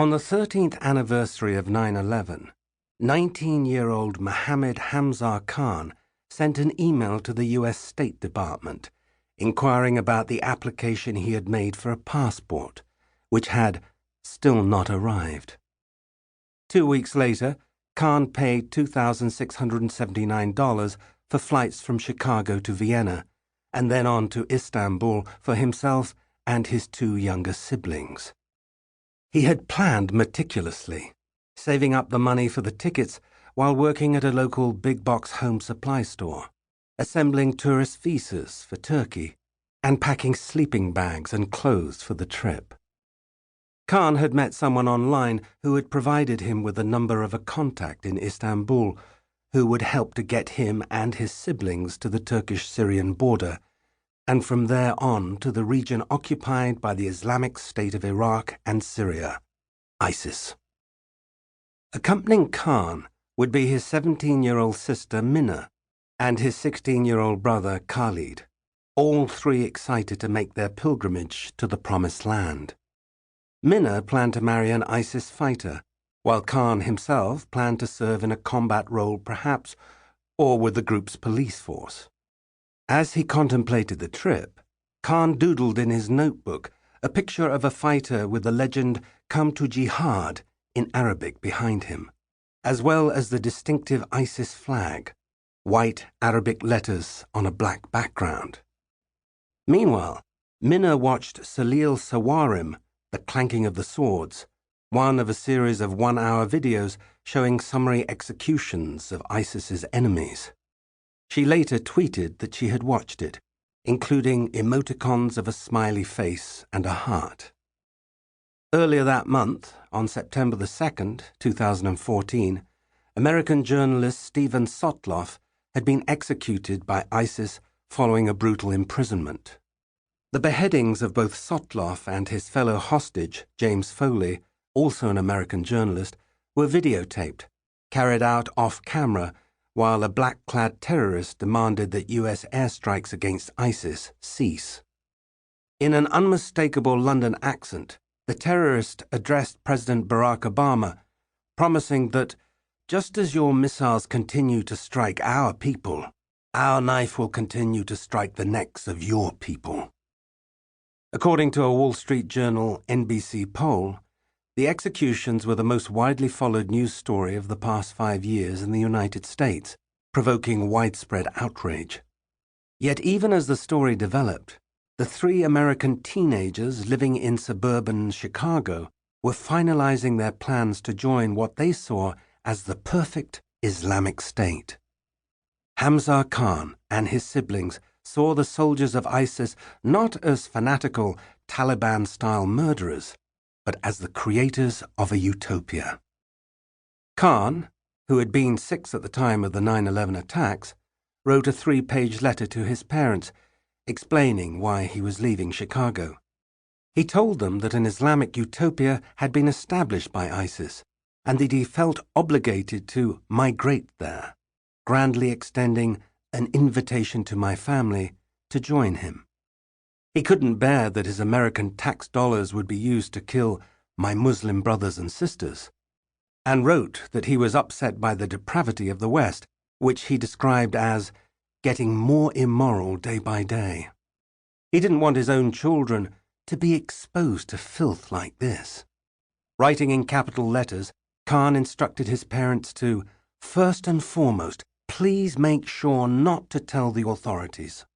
On the 13th anniversary of 9/11, 19-year-old Mohammed Hamza Khan sent an email to the U.S. State Department inquiring about the application he had made for a passport, which had still not arrived. 2 weeks later, Khan paid $2,679 for flights from Chicago to Vienna, and then on to Istanbul for himself and his 2 younger siblings. He had planned meticulously, saving up the money for the tickets while working at a local big-box home supply store, assembling tourist visas for Turkey, and packing sleeping bags and clothes for the trip. Khan had met someone online who had provided him with the number of a contact in Istanbul who would help to get him and his siblings to the Turkish-Syrian border, and from there on to the region occupied by the Islamic State of Iraq and Syria, ISIS. Accompanying Khan would be his 17-year-old sister Minna and his 16-year-old brother Khalid, all 3 excited to make their pilgrimage to the Promised Land. Minna planned to marry an ISIS fighter, while Khan himself planned to serve in a combat role perhaps, or with the group's police force. As he contemplated the trip, Khan doodled in his notebook a picture of a fighter with the legend "Come to Jihad" in Arabic behind him, as well as the distinctive ISIS flag, white Arabic letters on a black background. Meanwhile, Minna watched Salil Sawarim, The Clanking of the Swords, one of a series of 1-hour videos showing summary executions of ISIS's enemies. She later tweeted that she had watched it, including emoticons of a smiley face and a heart. Earlier that month, on September 2nd, 2014, American journalist Steven Sotloff had been executed by ISIS following a brutal imprisonment. The beheadings of both Sotloff and his fellow hostage, James Foley, also an American journalist, were videotaped, carried out off-camera, while a black-clad terrorist demanded that U.S. airstrikes against ISIS cease. In an unmistakable London accent, the terrorist addressed President Barack Obama, promising that, just as your missiles continue to strike our people, our knife will continue to strike the necks of your people. According to a Wall Street Journal NBC poll, the executions were the most widely followed news story of the past 5 years in the United States, provoking widespread outrage. Yet even as the story developed, the 3 American teenagers living in suburban Chicago were finalizing their plans to join what they saw as the perfect Islamic State. Hamza Khan and his siblings saw the soldiers of ISIS not as fanatical Taliban-style murderers, but as the creators of a utopia. Khan, who had been 6 at the time of the 9/11 attacks, wrote a 3-page letter to his parents explaining why he was leaving Chicago. He told them that an Islamic utopia had been established by ISIS and that he felt obligated to migrate there, grandly extending an invitation to my family to join him. He couldn't bear that his American tax dollars would be used to kill my Muslim brothers and sisters, and wrote that he was upset by the depravity of the West, which he described as getting more immoral day by day. He didn't want his own children to be exposed to filth like this. Writing in capital letters, Khan instructed his parents to, first and foremost, please make sure not to tell the authorities.